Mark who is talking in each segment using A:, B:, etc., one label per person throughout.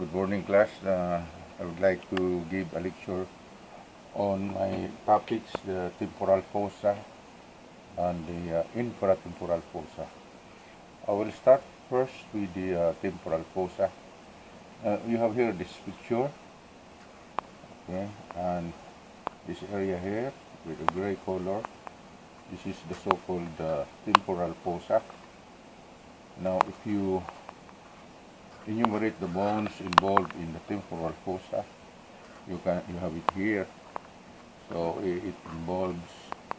A: Good morning, class. I would like to give a lecture on my topics, the temporal fossa and the infratemporal fossa. I will start first with the temporal fossa. You have here this picture, okay, and this area here with a gray color. This is the so-called temporal fossa. Now, if you enumerate the bones involved in the temporal fossa, you have it here. So it involves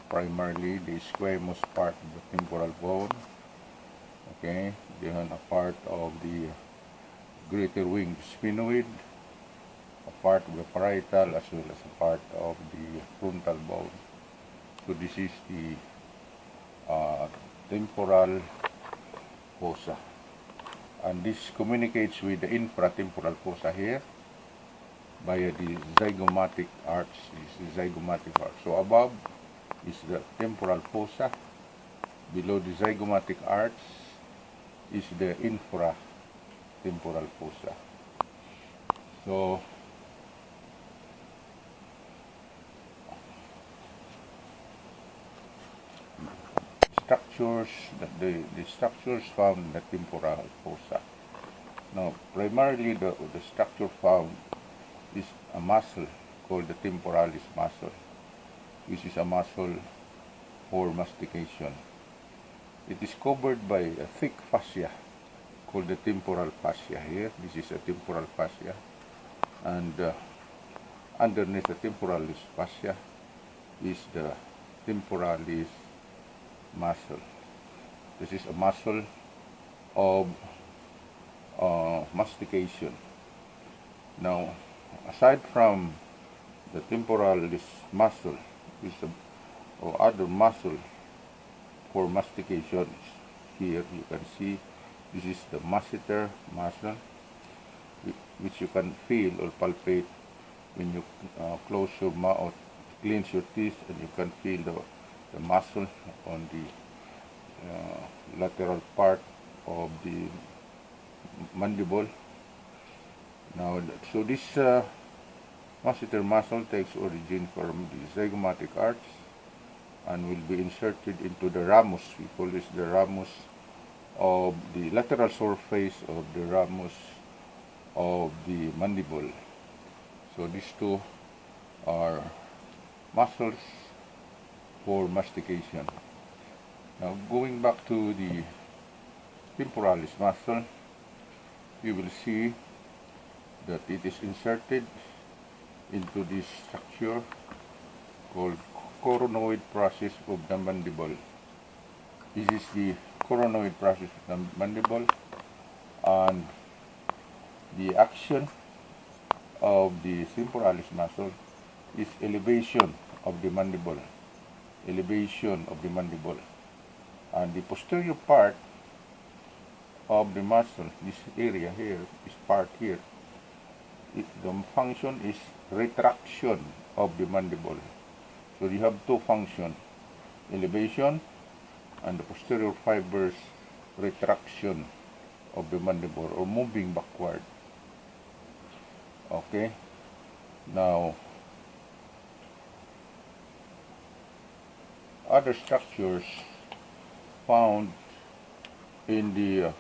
A: primarily the squamous part of the temporal bone, okay, then a part of the greater winged sphenoid, a part of the parietal, as well as a part of the frontal bone. So this is the temporal fossa, and this communicates with the infratemporal fossa here via the zygomatic arch. This is the zygomatic arch. So above is the temporal fossa, below the zygomatic arch is the infratemporal fossa. So structures, the structures found in the temporal fossa. Now, primarily the structure found is a muscle called the temporalis muscle, which is a muscle for mastication. It is covered by a thick fascia called the temporal fascia here. This is a temporal fascia, and underneath the temporalis fascia is the temporalis muscle. This is a muscle of mastication. Now, aside from the temporalis muscle, or other muscle for mastication, here you can see this is the masseter muscle, which you can feel or palpate when you close your mouth, clench your teeth, and you can feel the muscle on the lateral part of the mandible. Now, so this masseter muscle takes origin from the zygomatic arch and will be inserted into the ramus. We call this the ramus of the lateral surface of the ramus of the mandible. So these two are muscles for mastication. Now, going back to the temporalis muscle, you will see that it is inserted into this structure called coronoid process of the mandible. This is the coronoid process of the mandible, and the action of the temporalis muscle is elevation of the mandible. Elevation of the mandible. And the posterior part of the muscle, this area here, this part here, the function is retraction of the mandible. So you have two functions, elevation and the posterior fibers retraction of the mandible, or moving backward. Okay, now other structures found in the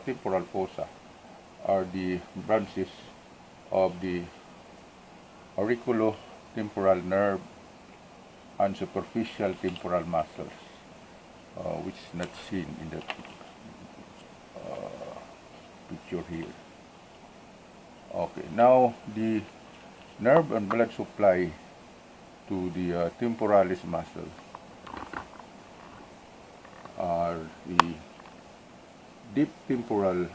A: temporal fossa are the branches of the auriculotemporal nerve and superficial temporal muscles, which is not seen in the picture here. Okay, now the nerve and blood supply to the temporalis muscle are the deep temporal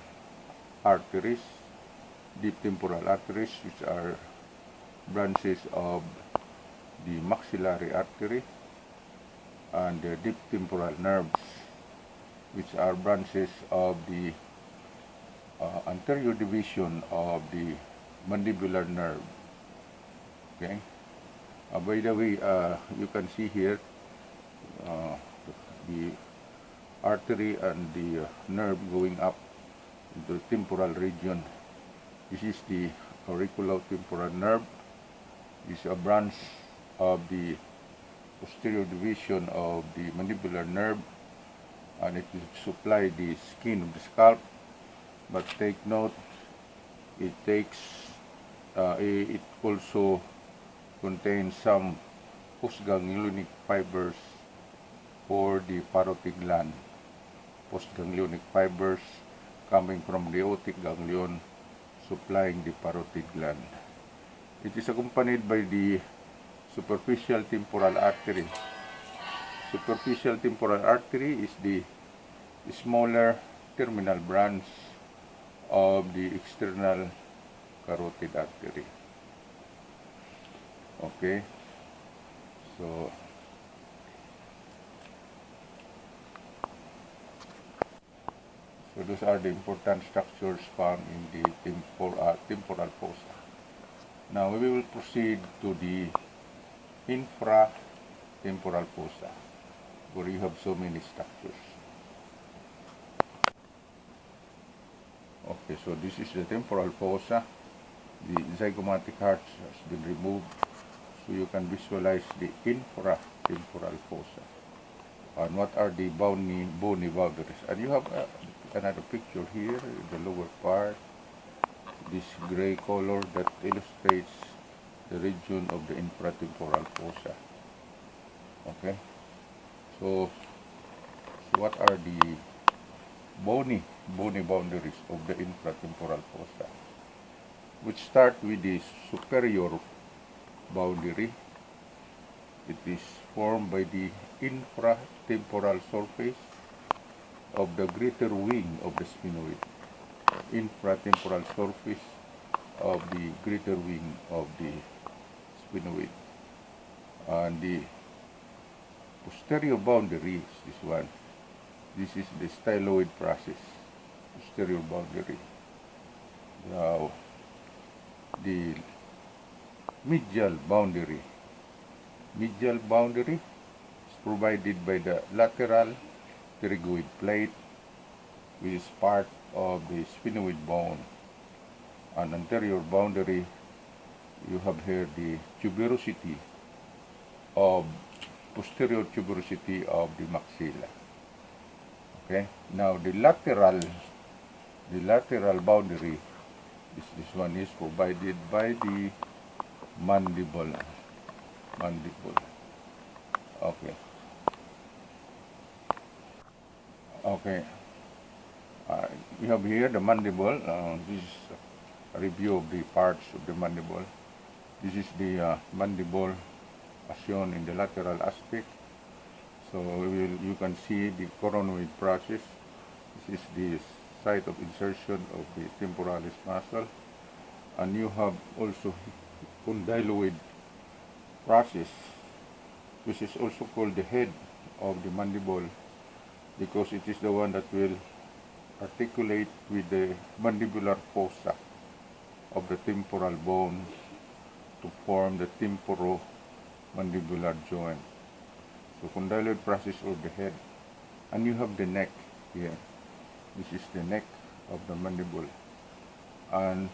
A: arteries, which are branches of the maxillary artery, and the deep temporal nerves, which are branches of the anterior division of the mandibular nerve. Okay. By the way, you can see here the artery and the nerve going up into the temporal region This is the auriculotemporal nerve. This is a branch of the posterior division of the mandibular nerve, and it will supply the skin of the scalp. But take note, it also contains some postganglionic fibers for the parotid gland. Postganglionic fibers coming from the aortic ganglion supplying the parotid gland. It is accompanied by the superficial temporal artery. Superficial temporal artery is the smaller terminal branch of the external carotid artery. Okay, so those are the important structures found in the temporal fossa. Now we will proceed to the infratemporal fossa, where you have so many structures. Okay, so this is the temporal fossa. The zygomatic arch has been removed, so you can visualize the infratemporal fossa. And what are the bony boundaries? And you have another picture here, the lower part, this gray color that illustrates the region of the infratemporal fossa. Okay, so what are the bony boundaries of the infratemporal fossa? Which start with the superior boundary. It is formed by the infratemporal surface of the greater wing of the sphenoid. Infratemporal surface of the greater wing of the sphenoid. And the posterior boundary is this one. This is the styloid process, posterior boundary. Now, the medial boundary. Medial boundary is provided by the lateral pterygoid plate, which is part of the sphenoid bone. An anterior boundary, you have here the tuberosity of posterior tuberosity of the maxilla. Okay. Now the lateral boundary is this one, is provided by the mandible. Okay. Okay. We have here the mandible. This is a review of the parts of the mandible. This is the mandible as shown in the lateral aspect. So you can see the coronoid process. This is the site of insertion of the temporalis muscle. And you have also condyloid process, which is also called the head of the mandible, because it is the one that will articulate with the mandibular fossa of the temporal bone to form the temporomandibular joint. So condyloid process or the head. And you have the neck here. This is the neck of the mandible. And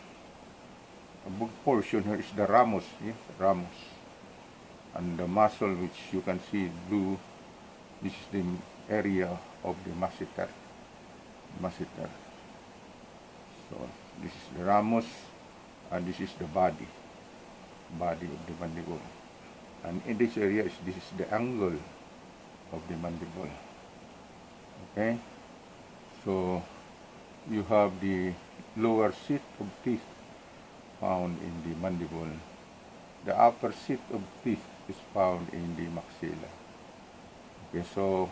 A: a big portion here is the ramus, yes, ramus. And the muscle which you can see blue, this is the area of the masseter. So this is the ramus, and this is the body of the mandible. And in this area, this is the angle of the mandible. Okay, so you have the lower seat of teeth found in the mandible. The upper seat of teeth is found in the maxilla. Okay, so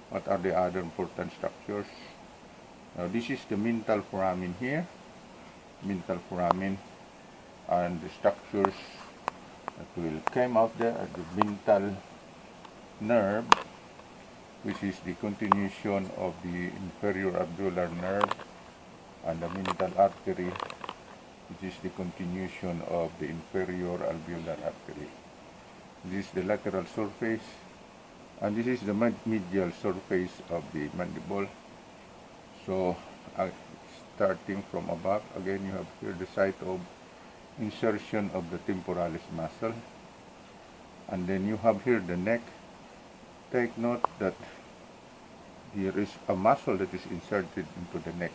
A: what are the other important structures? Now this is the mental foramen here. Mental foramen, and the structures that will come out there are the mental nerve, which is the continuation of the inferior alveolar nerve, and the mental artery, which is the continuation of the inferior alveolar artery. This is the lateral surface, and this is the medial surface of the mandible. So starting from above. Again, you have here the site of insertion of the temporalis muscle. And then you have here the neck. Take note that there is a muscle that is inserted into the neck,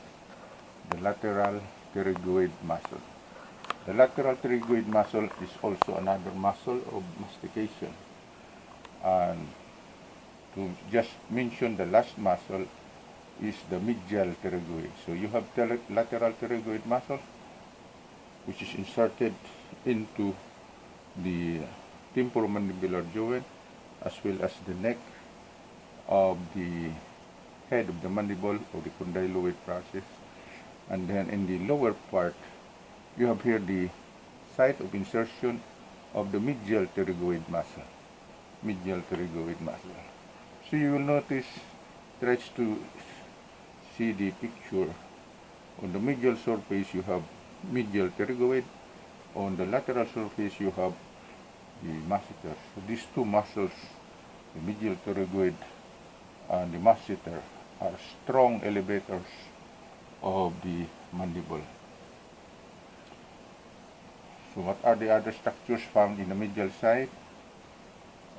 A: the lateral pterygoid muscle. The lateral pterygoid muscle is also another muscle of mastication. And to just mention the last muscle is the medial pterygoid. So you have lateral pterygoid muscle, which is inserted into the temporomandibular joint, as well as the neck of the head of the mandible or the condyloid process. And then in the lower part, you have here the site of insertion of the medial pterygoid muscle. Medial pterygoid muscle. So you will notice, try to see the picture. On the medial surface, you have medial pterygoid. On the lateral surface, you have the masseter. So these two muscles, the medial pterygoid and the masseter, are strong elevators of the mandible. So what are the other structures found in the medial side?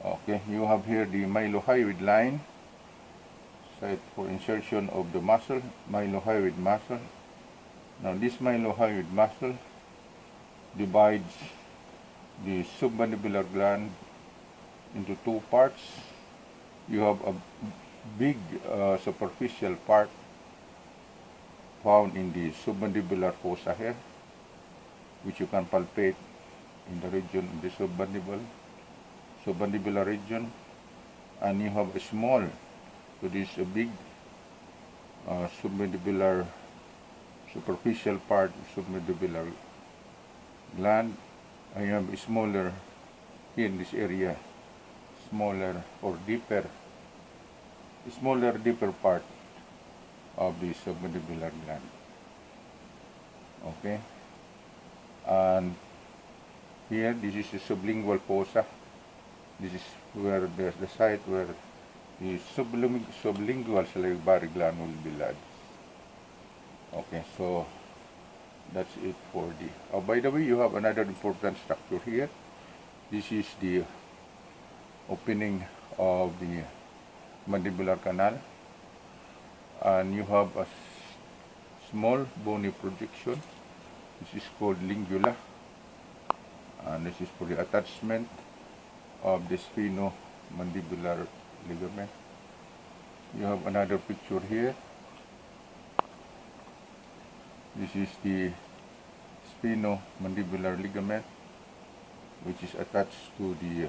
A: Okay, you have here the mylohyoid line, site for insertion of the muscle, mylohyoid muscle. Now this mylohyoid muscle divides the submandibular gland into two parts. You have a big superficial part found in the submandibular fossa here, which you can palpate in the region of the submandibular region. And you have a small, so this is a big submandibular superficial part of submandibular gland, and you have a smaller here in this area, smaller or deeper part of the submandibular gland. Okay, and here this is the sublingual fossa. This is where there's the site where the sublingual salivary gland will be lodged. Okay, so that's it for the. By the way, you have another important structure here. This is the opening of the mandibular canal, and you have a small bony projection. This is called lingula, and this is for the attachment of the sphenomandibular ligament. You have another picture here. This is the sphenomandibular ligament, which is attached to the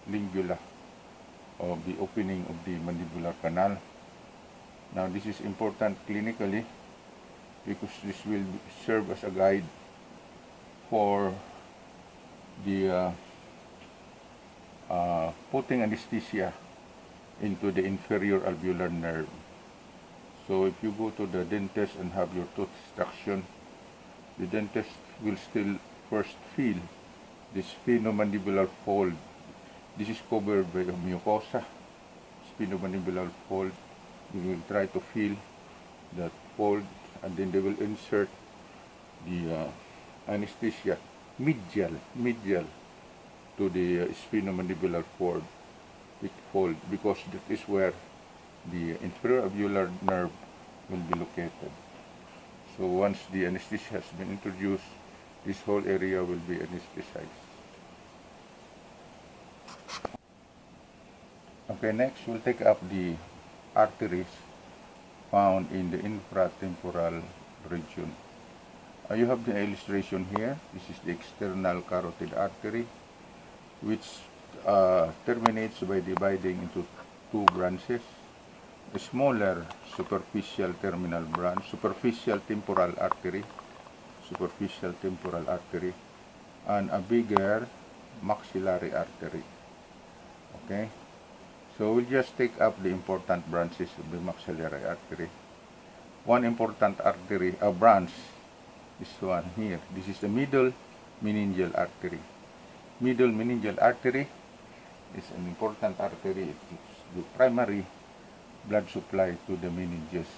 A: lingula of the opening of the mandibular canal. Now this is important clinically because this will serve as a guide for the putting anesthesia into the inferior alveolar nerve. So if you go to the dentist and have your tooth extraction, the dentist will still first feel the sphenomandibular fold. This is covered by a mucosa, sphenomandibular fold. You will try to feel that fold, and then they will insert the anesthesia medial to the sphenomandibular fold, because that is where the inferior alveolar nerve will be located. So once the anesthesia has been introduced, this whole area will be anesthetized. Okay, next we'll take up the arteries found in the infratemporal region. You have the illustration here. This is the external carotid artery, which terminates by dividing into two branches. A smaller superficial terminal branch, superficial temporal artery, and a bigger maxillary artery. Okay, so we'll just take up the important branches of the maxillary artery. One important artery, a branch, is one here. This is the middle meningeal artery. Middle meningeal artery is an important artery. It's the primary blood supply to the meninges.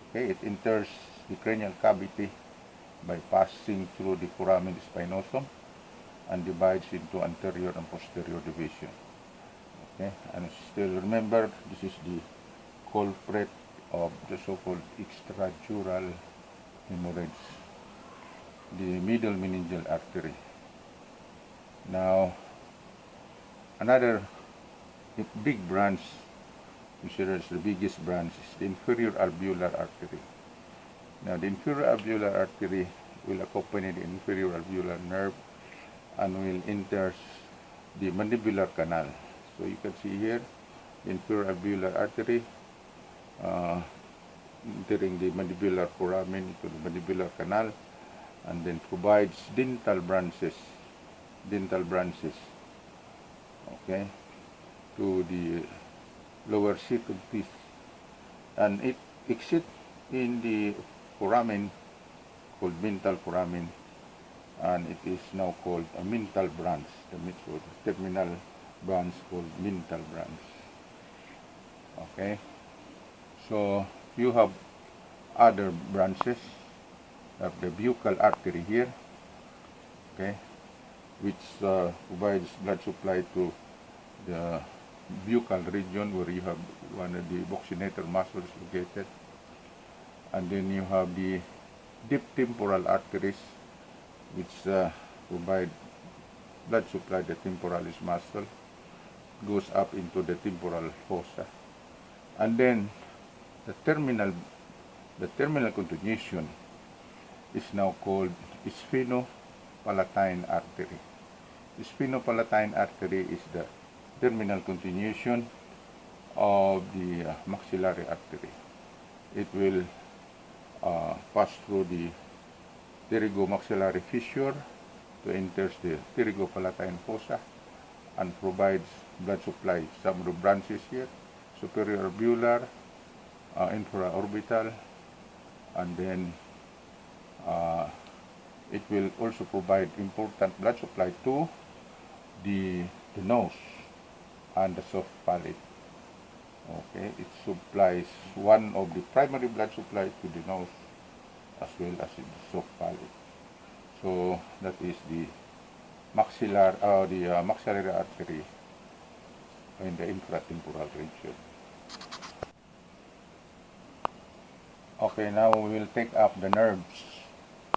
A: Okay, it enters the cranial cavity by passing through the foramen spinosum and divides into anterior and posterior division. Okay, and still remember, this is the culprit of the so-called extradural hemorrhage, the middle meningeal artery. Now, another big branch, considered as the biggest branch, is the inferior alveolar artery. Now, the inferior alveolar artery will accompany the inferior alveolar nerve and will enter the mandibular canal. So you can see here, the inferior alveolar artery entering the mandibular foramen to the mandibular canal, and then provides dental branches, okay, to the lower set of teeth, and it exits in the foramen called mental foramen, and it is now called a mental branch, the terminal branch called mental branch. Okay, so you have other branches of the buccal artery here, okay, which provides blood supply to the buccal region where you have one of the buccinator muscles located, and then you have the deep temporal arteries which provide blood supply to the temporalis muscle, goes up into the temporal fossa, and then the terminal continuation is now called sphenopalatine artery. The sphenopalatine artery is the terminal continuation of the maxillary artery. It will pass through the pterygomaxillary fissure to enter the pterygopalatine fossa and provides blood supply. Some of the branches here, superior alveolar, infraorbital, and then it will also provide important blood supply to the nose and the soft palate. Okay, it supplies one of the primary blood supply to the nose as well as the soft palate. So that is the maxillary artery in the infratemporal region. Okay, now we will take up the nerves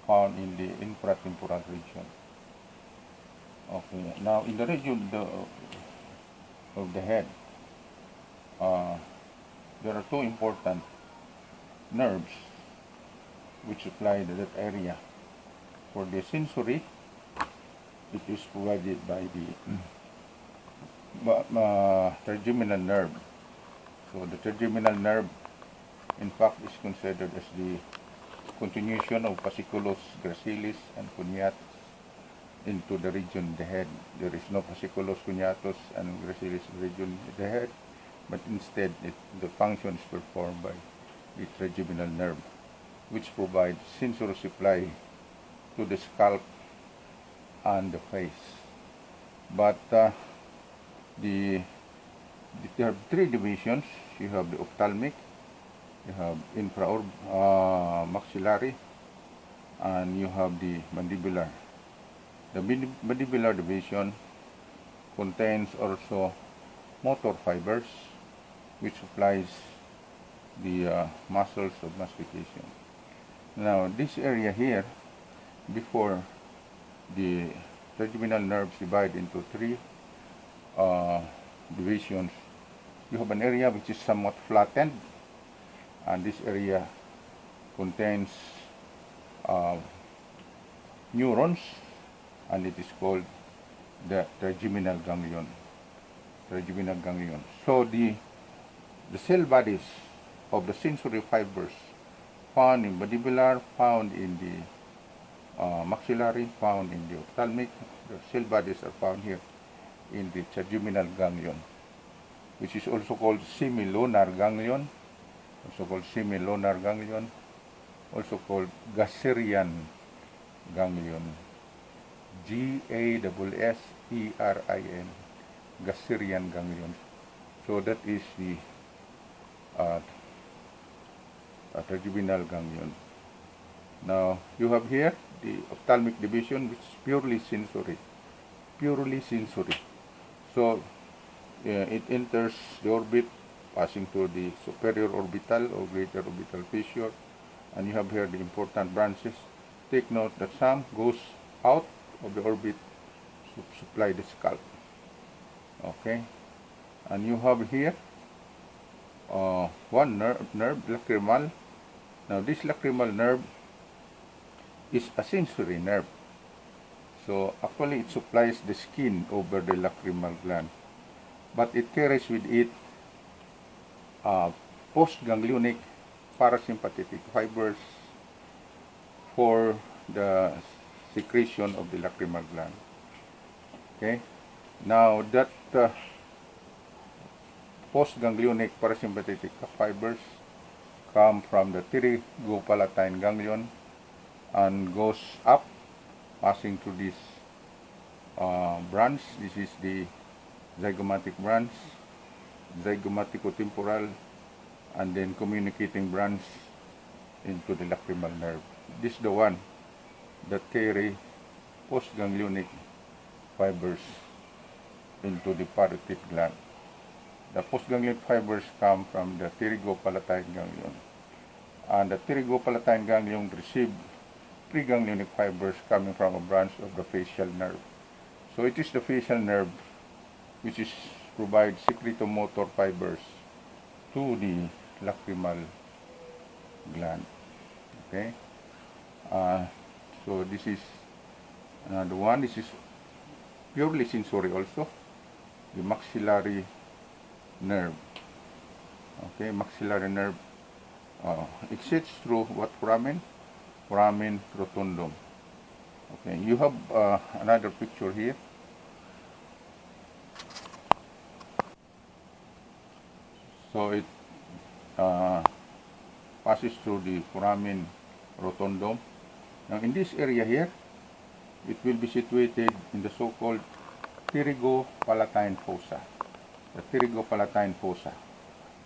A: found in the infratemporal region. Okay, now in the region of the head, there are two important nerves which supply that area. For the sensory, it is provided by the trigeminal nerve. So the trigeminal nerve, in fact, is considered as the continuation of fasciculus gracilis and cuneatus into the region of the head. There is no fasciculus cuneatus and gracilis region of the head, but instead the function is performed by the trigeminal nerve, which provides sensory supply to the scalp and the face. But there are three divisions. You have the ophthalmic, you have maxillary, and you have the mandibular. The mandibular division contains also motor fibers, which supplies the muscles of mastication. Now, this area here, before the trigeminal nerves divide into three divisions, you have an area which is somewhat flattened, and this area contains neurons, and it is called the trigeminal ganglion. So the cell bodies of the sensory fibers found in mandibular, found in the maxillary, found in the ophthalmic, the cell bodies are found here in the trigeminal ganglion, which is also called semilunar ganglion, also called Gasserian ganglion, Gasserian, Gasserian ganglion. So that is the trigeminal ganglion. Now, you have here the ophthalmic division, which is purely sensory. Purely sensory. So, it enters the orbit, passing to the superior orbital or greater orbital fissure. And you have here the important branches. Take note that some goes out of the orbit to supply the scalp. Okay. And you have here one nerve, lacrimal. Now, this lacrimal nerve is a sensory nerve. So actually it supplies the skin over the lacrimal gland, but it carries with it postganglionic parasympathetic fibers for the secretion of the lacrimal gland. Okay, now that postganglionic parasympathetic fibers come from the pterygopalatine ganglion and goes up, passing through this branch. This is the zygomatic branch, zygomatico-temporal, and then communicating branch into the lacrimal nerve. This is the one that carry postganglionic fibers into the parotid gland. The postganglionic fibers come from the pterygopalatine ganglion, and the pterygopalatine ganglion receive preganglionic fibers coming from a branch of the facial nerve. So it is the facial nerve which is provides secretomotor fibers to the lacrimal gland. Okay. So this is another one. This is purely sensory also. The maxillary nerve. Okay, maxillary nerve exits through what foramen? Foramen rotundum. Okay, you have another picture here. So it passes through the foramen rotundum. Now in this area here, it will be situated in the so-called pterygopalatine fossa. The pterygopalatine fossa,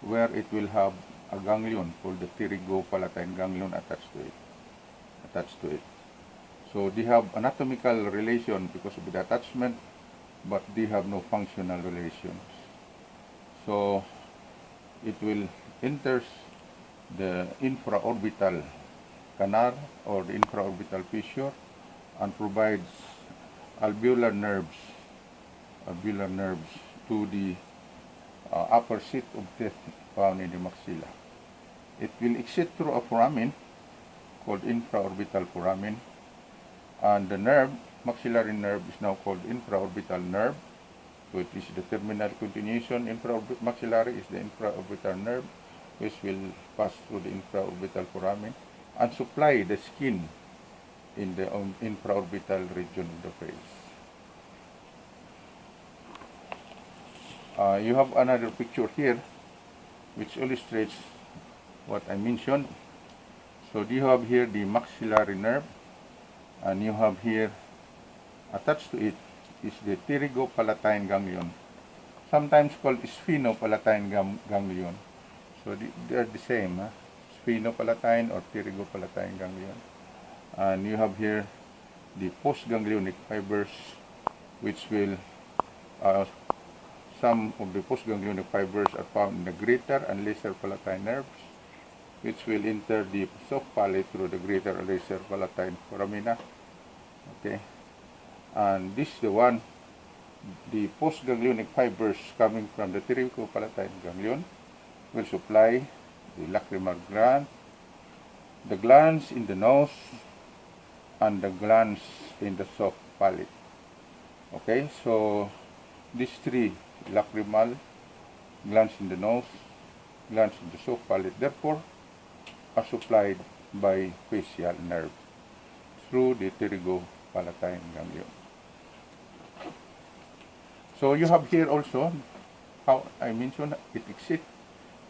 A: where it will have a ganglion called the pterygopalatine ganglion attached to it. So they have anatomical relation because of the attachment, but they have no functional relations. So it will enters the infraorbital canal or the infraorbital fissure and provides alveolar nerves to the upper seat of teeth found in the maxilla. It will exit through a foramen called infraorbital foramen, and the nerve, maxillary nerve, is now called infraorbital nerve. So it is the terminal continuation. Maxillary is the infraorbital nerve, which will pass through the infraorbital foramen and supply the skin in the infraorbital region of the face. You have another picture here which illustrates what I mentioned. So you have here the maxillary nerve, and you have here attached to it is the pterygopalatine ganglion, sometimes called sphenopalatine ganglion. So they are the same, sphenopalatine or pterygopalatine ganglion. And you have here the postganglionic fibers, which will some of the postganglionic fibers are found in the greater and lesser palatine nerves, which will enter the soft palate through the greater and lesser palatine foramina. Okay, and this is the one, the postganglionic fibers coming from the pterygopalatine ganglion will supply the lacrimal gland, the glands in the nose, and the glands in the soft palate. Okay, so these three, lacrimal, glands in the nose, glands in the soft palate, therefore are supplied by facial nerve through the pterygopalatine ganglion. So you have here also how I mentioned it exits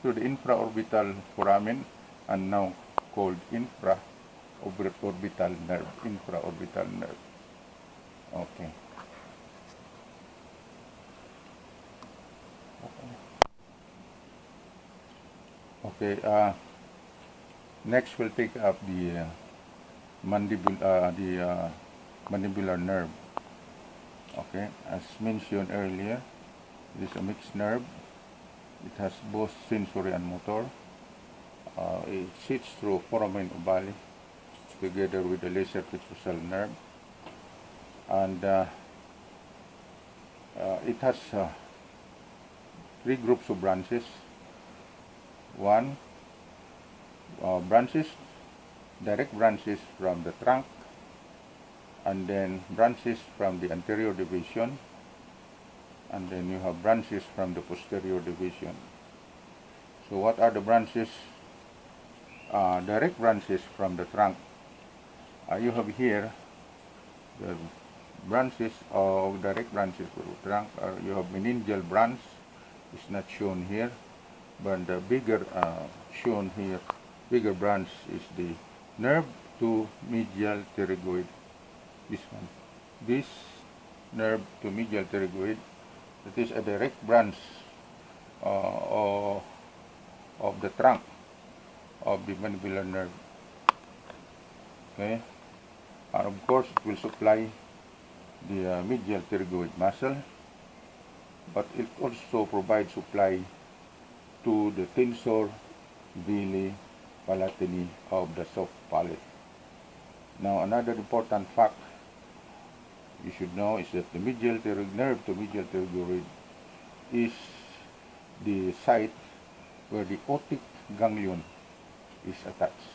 A: through the infraorbital foramen, and now called infraorbital nerve. Infraorbital nerve. Okay. Okay. Next, we'll take up the mandibular nerve. Okay, as mentioned earlier, it is a mixed nerve. It has both sensory and motor. It sits through foramen ovale together with the lesser petrosal nerve, and it has three groups of branches. One, direct branches from the trunk, and then branches from the anterior division, and then you have branches from the posterior division. So what are the branches? Direct branches from the trunk. You have here the branches of direct branches from the trunk. You have meningeal branch, it's not shown here, but the bigger shown here, bigger branch is the nerve to medial pterygoid. This one, this nerve to medial pterygoid, that is a direct branch of the trunk of the mandibular nerve. Okay, and of course it will supply the medial pterygoid muscle, but it also provides supply to the tensor villi palatini of the soft palate. Now, another important fact you should know is that the medial nerve to medial pterygoid is the site where the otic ganglion is attached.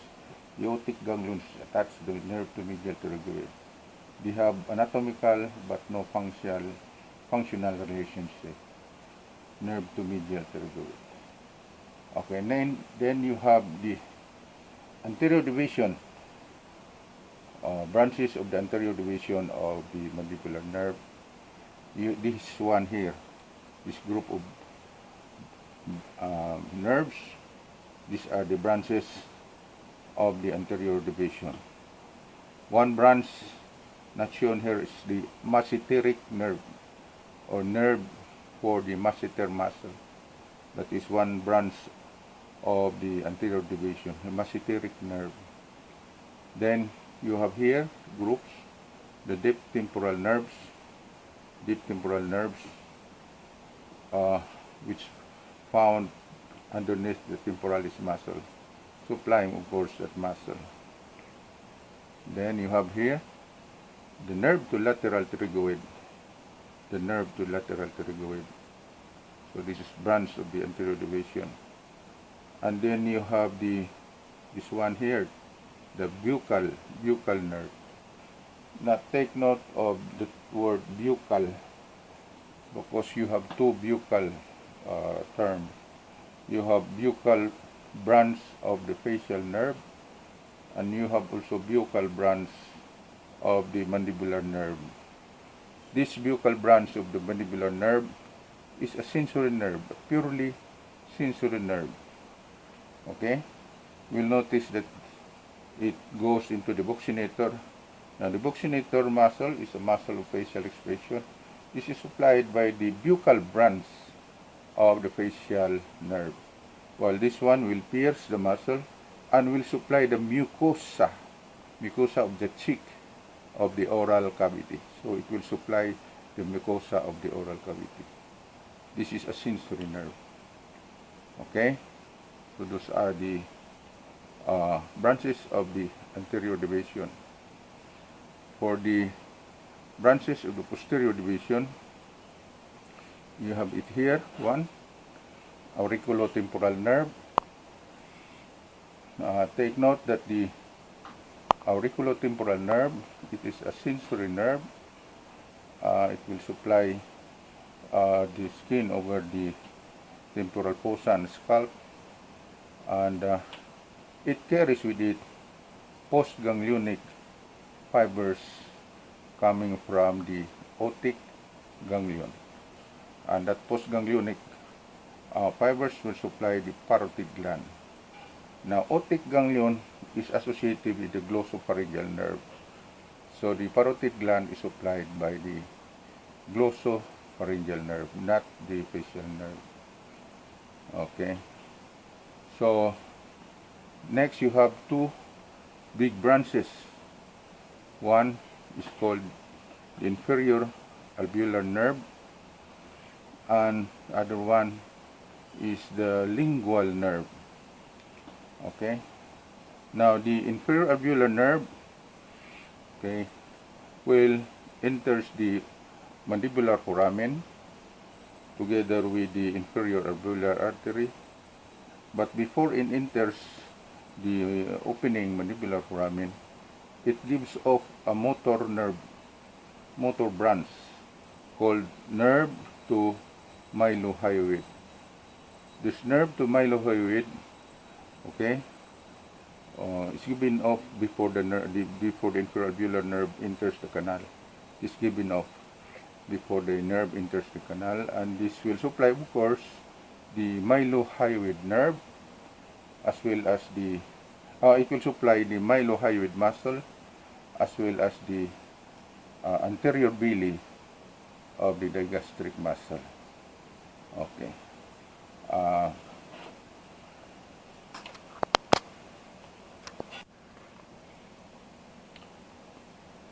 A: The otic ganglion is attached to the nerve to medial pterygoid. They have anatomical but no functional relationship. Nerve to medial pterygoid. Okay, then you have the anterior division, branches of the anterior division of the mandibular nerve. This one here, this group of nerves, these are the branches of the anterior division. One branch not shown here is the masseteric nerve, or nerve for the masseter muscle. That is one branch of the anterior division, the masseteric nerve. Then you have here groups, the deep temporal nerves, which found underneath the temporalis muscle, supplying of course that muscle. Then you have here the nerve to lateral pterygoid, So this is branch of the anterior division. And then you have this one here, the buccal nerve. Now take note of the word buccal, because you have two buccal terms. You have buccal branch of the facial nerve, and you have also buccal branch of the mandibular nerve. This buccal branch of the mandibular nerve is a sensory nerve, a purely sensory nerve. Okay, we'll notice that it goes into the buccinator. Now the buccinator muscle is a muscle of facial expression. This is supplied by the buccal branch of the facial nerve, while this one will pierce the muscle and will supply the mucosa of the cheek of the oral cavity. So it will supply the mucosa of the oral cavity. This is a sensory nerve. Okay, so those are the branches of the anterior division. For the branches of the posterior division, you have it here. One, auriculotemporal nerve. Take note that the auriculotemporal nerve, it is a sensory nerve. It will supply the skin over the temporal fossa and scalp, and it carries with it postganglionic fibers coming from the otic ganglion, and that postganglionic fibers will supply the parotid gland. Now, otic ganglion is associated with the glossopharyngeal nerve, so the parotid gland is supplied by the glossopharyngeal nerve, not the facial nerve. Okay, so next you have two big branches One is called the inferior alveolar nerve, and the other one is the lingual nerve. Okay. Now the inferior alveolar nerve, okay, will enters the mandibular foramen together with the inferior alveolar artery. But before it enters the opening mandibular foramen, it gives off a motor branch called nerve to mylohyoid. This nerve to mylohyoid, okay, is given off before the inferior alveolar nerve enters the canal. It's given off before the nerve enters the canal, and this will supply, of course, the mylohyoid nerve, as well as the it will supply the mylohyoid muscle, as well as the anterior belly of the digastric muscle. Okay.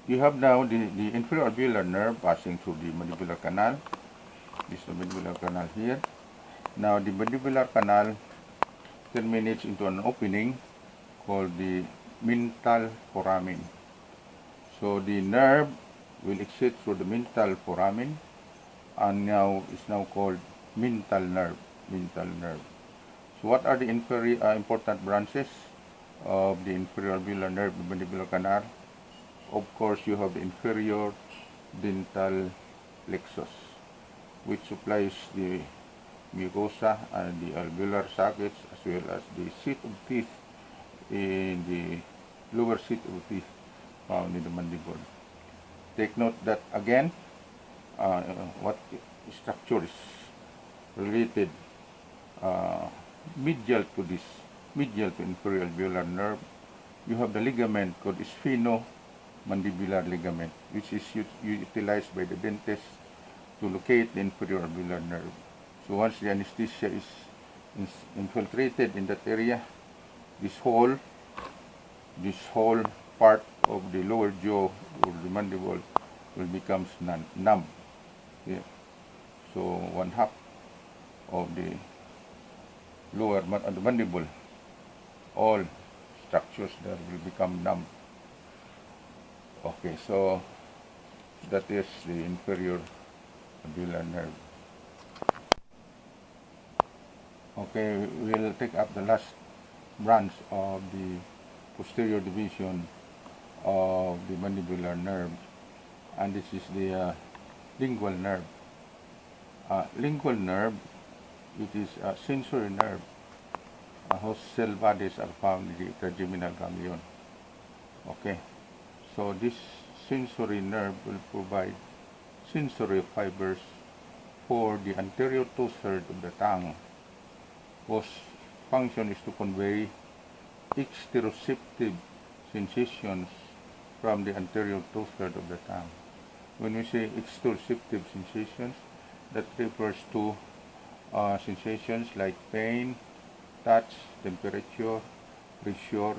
A: You have now the inferior alveolar nerve passing through the mandibular canal. This is the mandibular canal here. Now the mandibular canal terminates into an opening called the mental foramen. So the nerve will exit through the mental foramen, and now is now called mental nerve. Mental nerve. So what are the important branches of the inferior alveolar nerve, the mandibular canal? Of course, you have the inferior dental plexus, which supplies the mucosa and the alveolar sockets, as well as the seat of teeth in the lower seat of teeth found in the mandible. Take note that again, what structure is related medial to inferior alveolar nerve. You have the ligament called sphenomandibular ligament, which is utilized by the dentist to locate the inferior alveolar nerve. So once the anesthesia is infiltrated in that area, this whole part of the lower jaw or the mandible will become numb. Yeah. So one half of the lower the mandible, all structures there will become numb. Okay, so that is the inferior alveolar nerve. Okay, we'll take up the last branch of the posterior division of the mandibular nerve, and this is the lingual nerve. Lingual nerve, it is a sensory nerve whose cell bodies are found in the trigeminal ganglion. Okay, so this sensory nerve will provide sensory fibers for the anterior two-thirds of the tongue, whose function is to convey exteroceptive sensations from the anterior two-thirds of the tongue. When we say exteroceptive sensations, that refers to sensations like pain, touch, temperature, pressure,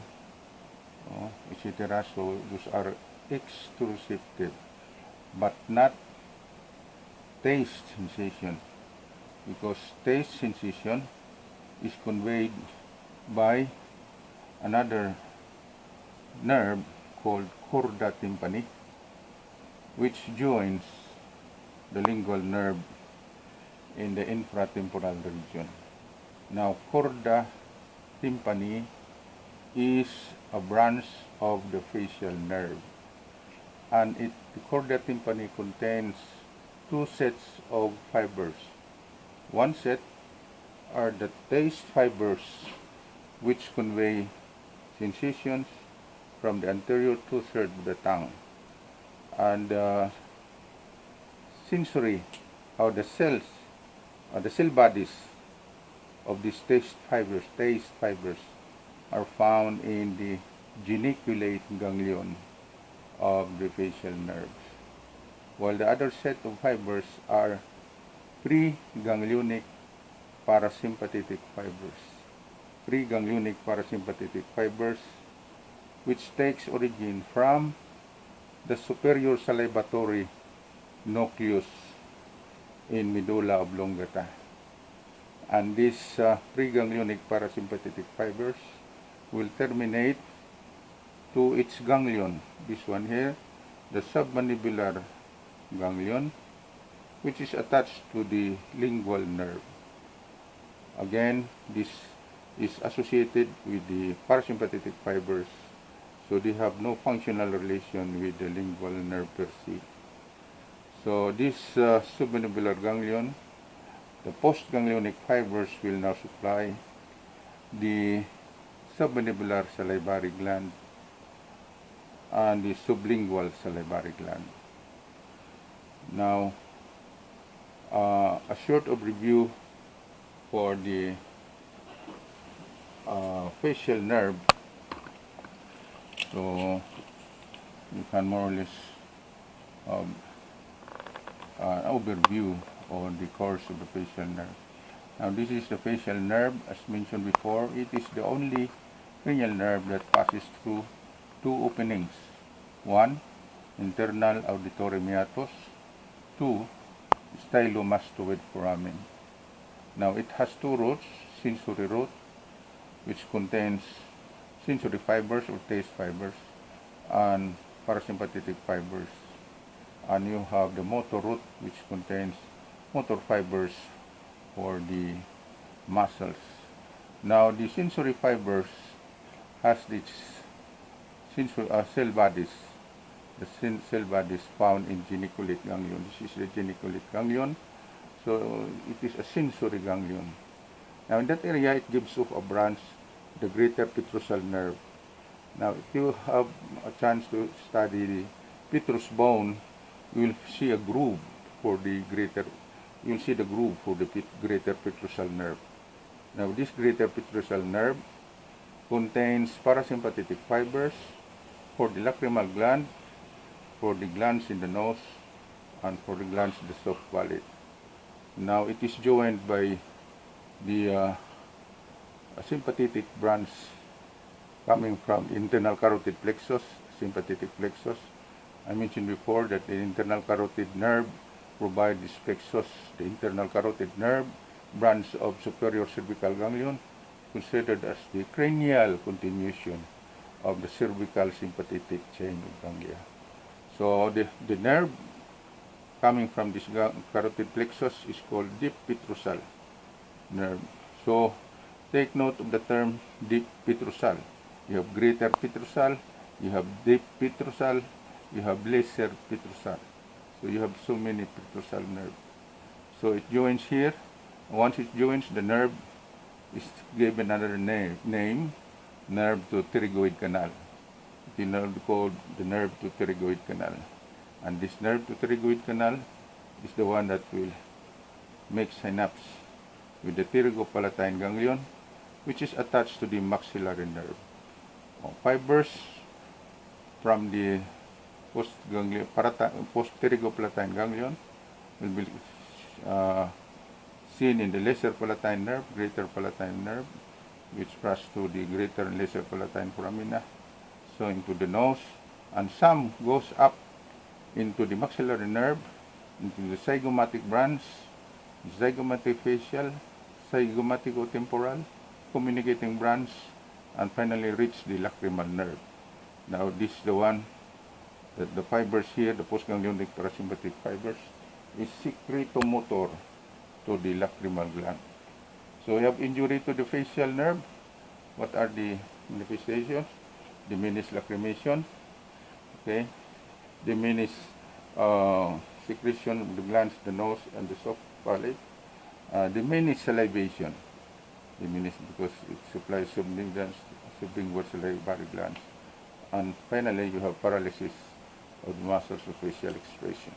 A: etc. So those are exteroceptive, but not taste sensation, because taste sensation is conveyed by another nerve called chorda tympani, which joins the lingual nerve in the infratemporal region. Now, chorda tympani is a branch of the facial nerve, and the chorda tympani contains two sets of fibers. One set are the taste fibers, which convey sensations from the anterior two-thirds of the tongue, and sensory, or the cells, or the cell bodies of these taste fibers are found in the geniculate ganglion of the facial nerves, while the other set of fibers are preganglionic parasympathetic fibers, which takes origin from the superior salivatory nucleus in medulla oblongata. And these preganglionic parasympathetic fibers will terminate to its ganglion. This one here, the submandibular ganglion, which is attached to the lingual nerve. Again, this is associated with the parasympathetic fibers, so they have no functional relation with the lingual nerve per se. So this submandibular ganglion, the postganglionic fibers will now supply the submandibular salivary gland and the sublingual salivary gland. Now, a short overview for the facial nerve. So you can more or less an overview on the course of the facial nerve. Now this is the facial nerve. As mentioned before, it is the only cranial nerve that passes through two openings. One, internal auditory meatus. Two, stylomastoid foramen. Now it has two roots, sensory root, which contains sensory fibers or taste fibers, and parasympathetic fibers. And you have the motor root, which contains motor fibers for the muscles. Now the sensory fibers has these sensory cell bodies. The cell bodies found in geniculate ganglion. This is the geniculate ganglion. So it is a sensory ganglion. Now in that area, it gives off a branch, the greater petrosal nerve. Now if you have a chance to study the petrous bone, you will see a groove for the greater. You will see the groove for the greater petrosal nerve. Now this greater petrosal nerve contains parasympathetic fibers for the lacrimal gland, for the glands in the nose, and for the glands in the soft palate. Now it is joined by the sympathetic branch coming from the internal carotid plexus, sympathetic plexus. I mentioned before that the internal carotid nerve provides this plexus, the internal carotid nerve, branch of superior cervical ganglion, considered as the cranial continuation of the cervical sympathetic chain of ganglia. So the nerve coming from this carotid plexus is called deep petrosal nerve. So take note of the term deep petrosal. You have greater petrosal, you have deep petrosal, you have lesser petrosal. So you have so many petrosal nerves. So it joins here. Once it joins, the nerve is given another name, nerve to pterygoid canal. It is called the nerve to pterygoid canal. And this nerve to pterygoid canal is the one that will make synapse with the pterygopalatine ganglion, which is attached to the maxillary nerve. Fibers from the post-pterygopalatine ganglion will be seen in the lesser palatine nerve, greater palatine nerve, which passes to the greater and lesser palatine foramina, so into the nose, and some goes up into the maxillary nerve, into the zygomatic branch, zygomatic-facial, zygomatico-temporal, communicating branch, and finally reach the lacrimal nerve. Now this is the one that the fibers here, the postganglionic parasympathetic fibers, is secretomotor to the lacrimal gland. So we have injury to the facial nerve. What are the manifestations? Diminished lacrimation, okay, diminished secretion of the glands, the nose, and the soft palate, diminished salivation, diminished because it supplies sublingual salivary glands, and finally you have paralysis of the muscles of facial expression,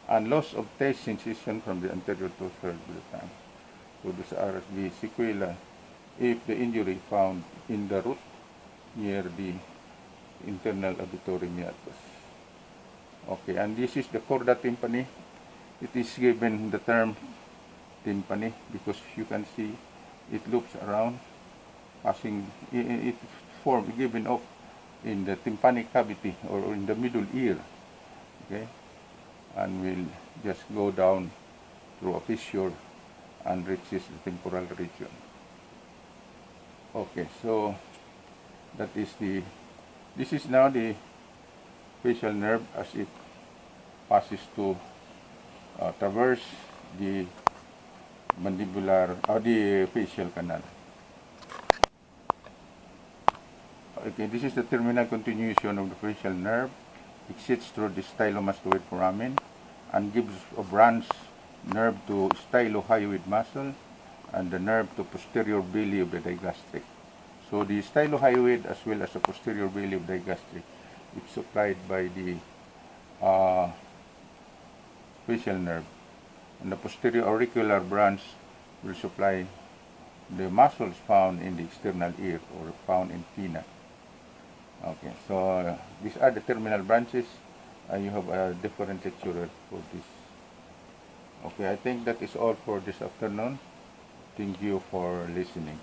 A: and loss of taste sensation from the anterior two-thirds of the tongue. So these are the sequelae if the injury found in the root near the internal auditory meatus. Okay, and this is the chorda tympani. It is given the term tympani because you can see it loops around, passing, it formed, given off in the tympanic cavity or in the middle ear. Okay, and will just go down through a fissure and reaches the temporal region. Okay, so this is now the facial nerve as it passes to traverse the mandibular or the facial canal. Okay, this is the terminal continuation of the facial nerve. Exits through the stylomastoid foramen and gives a branch nerve to stylohyoid muscle and the nerve to posterior belly of the digastric. So the stylohyoid as well as the posterior belly of the digastric, it's supplied by the facial nerve, and the posterior auricular branch will supply the muscles found in the external ear or found in pinna. Okay, so these are the terminal branches. You have a different lecturer for this. Okay, I think that is all for this afternoon. Thank you for listening.